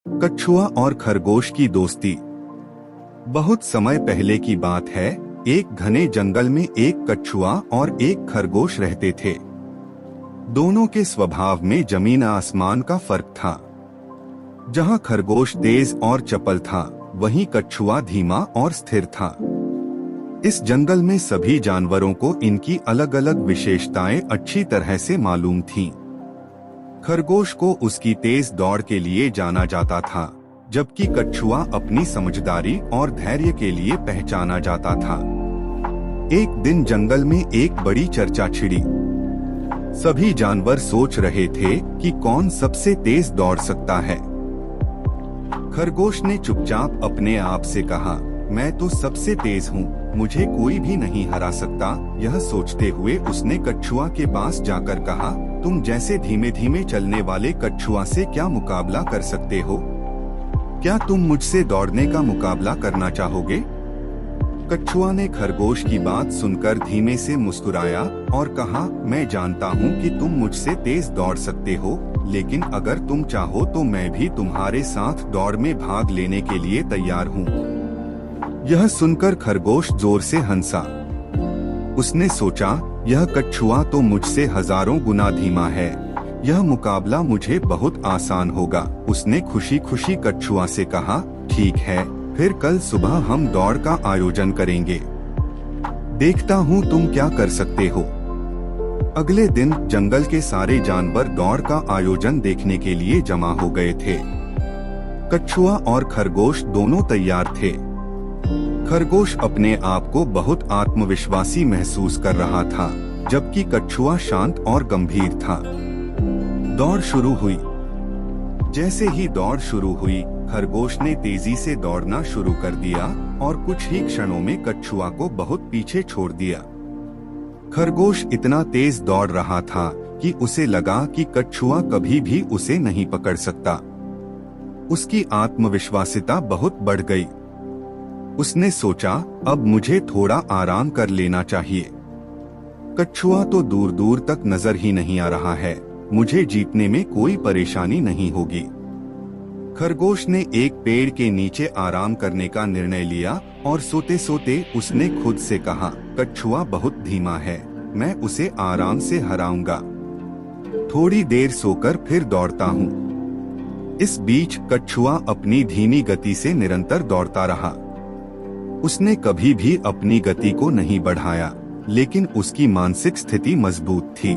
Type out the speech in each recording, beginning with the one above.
कछुआ और खरगोश की दोस्ती। बहुत समय पहले की बात है। एक घने जंगल में एक कछुआ और एक खरगोश रहते थे। दोनों के स्वभाव में जमीन आसमान का फर्क था। जहां खरगोश तेज और चपल था, वहीं कछुआ धीमा और स्थिर था। इस जंगल में सभी जानवरों को इनकी अलग अलग विशेषताएं अच्छी तरह से मालूम थीं। खरगोश को उसकी तेज दौड़ के लिए जाना जाता था, जबकि कछुआ अपनी समझदारी और धैर्य के लिए पहचाना जाता था। एक दिन जंगल में एक बड़ी चर्चा छिड़ी। सभी जानवर सोच रहे थे कि कौन सबसे तेज दौड़ सकता है। खरगोश ने चुपचाप अपने आप से कहा, मैं तो सबसे तेज हूँ, मुझे कोई भी नहीं हरा सकता। यह सोचते हुए उसने कछुआ के पास जाकर कहा, तुम जैसे धीमे धीमे चलने वाले कछुआ से क्या मुकाबला कर सकते हो? क्या तुम मुझसे दौड़ने का मुकाबला करना चाहोगे? कछुआ ने खरगोश की बात सुनकर धीमे से मुस्कुराया और कहा, मैं जानता हूँ कि तुम मुझसे तेज दौड़ सकते हो, लेकिन अगर तुम चाहो तो मैं भी तुम्हारे साथ दौड़ में भाग लेने के लिए तैयार हूँ। यह सुनकर खरगोश जोर से हंसा। उसने सोचा, यह कछुआ तो मुझसे हजारों गुना धीमा है, यह मुकाबला मुझे बहुत आसान होगा। उसने खुशी खुशी कछुआ से कहा, ठीक है, फिर कल सुबह हम दौड़ का आयोजन करेंगे। देखता हूँ तुम क्या कर सकते हो। अगले दिन जंगल के सारे जानवर दौड़ का आयोजन देखने के लिए जमा हो गए थे। कछुआ और खरगोश दोनों तैयार थे। खरगोश अपने आप को बहुत आत्मविश्वासी महसूस कर रहा था, जबकि कछुआ शांत और गंभीर था। दौड़ शुरू हुई। जैसे ही दौड़ शुरू हुई, खरगोश ने तेजी से दौड़ना शुरू कर दिया और कुछ ही क्षणों में कछुआ को बहुत पीछे छोड़ दिया। खरगोश इतना तेज दौड़ रहा था कि उसे लगा कि कछुआ कभी भी उसे नहीं पकड़ सकता। उसकी आत्मविश्वासिता बहुत बढ़ गई। उसने सोचा, अब मुझे थोड़ा आराम कर लेना चाहिए। कछुआ तो दूर दूर तक नजर ही नहीं आ रहा है, मुझे जीतने में कोई परेशानी नहीं होगी। खरगोश ने एक पेड़ के नीचे आराम करने का निर्णय लिया और सोते सोते उसने खुद से कहा, कछुआ बहुत धीमा है, मैं उसे आराम से हराऊंगा। थोड़ी देर सोकर फिर दौड़ता हूँ। इस बीच कछुआ अपनी धीमी गति से निरंतर दौड़ता रहा। उसने कभी भी अपनी गति को नहीं बढ़ाया, लेकिन उसकी मानसिक स्थिति मजबूत थी।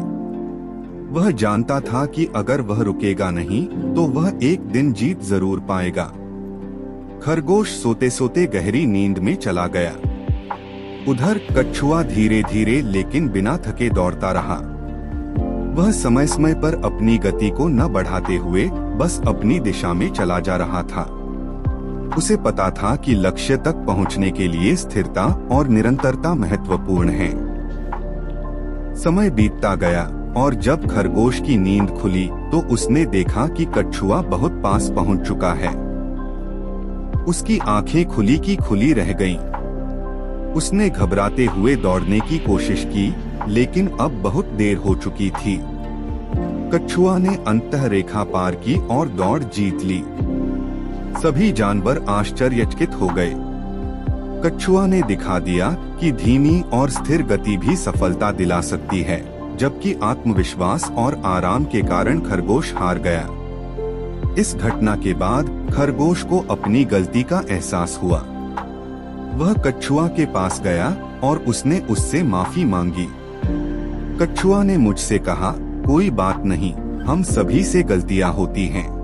वह जानता था कि अगर वह रुकेगा नहीं तो वह एक दिन जीत जरूर पाएगा। खरगोश सोते सोते गहरी नींद में चला गया। उधर कछुआ धीरे धीरे लेकिन बिना थके दौड़ता रहा। वह समय समय पर अपनी गति को न बढ़ाते हुए बस अपनी दिशा में चला जा रहा था। उसे पता था कि लक्ष्य तक पहुंचने के लिए स्थिरता और निरंतरता महत्वपूर्ण है। समय बीतता गया और जब खरगोश की नींद खुली तो उसने देखा कि कछुआ बहुत पास पहुंच चुका है। उसकी आंखें खुली की खुली रह गईं। उसने घबराते हुए दौड़ने की कोशिश की, लेकिन अब बहुत देर हो चुकी थी। कछुआ ने अंतः रेखा पार की और दौड़ जीत ली। सभी जानवर आश्चर्यचकित हो गए। कछुआ ने दिखा दिया कि धीमी और स्थिर गति भी सफलता दिला सकती है, जबकि आत्मविश्वास और आराम के कारण खरगोश हार गया। इस घटना के बाद खरगोश को अपनी गलती का एहसास हुआ। वह कछुआ के पास गया और उसने उससे माफी मांगी। कछुआ ने मुझसे कहा, कोई बात नहीं, हम सभी से गलतियां होती हैं।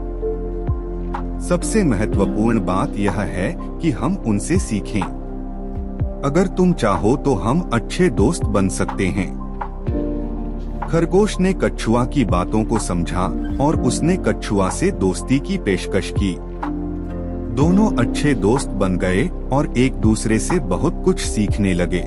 सबसे महत्वपूर्ण बात यह है कि हम उनसे सीखें। अगर तुम चाहो तो हम अच्छे दोस्त बन सकते हैं। खरगोश ने कछुआ की बातों को समझा और उसने कछुआ से दोस्ती की पेशकश की। दोनों अच्छे दोस्त बन गए और एक दूसरे से बहुत कुछ सीखने लगे।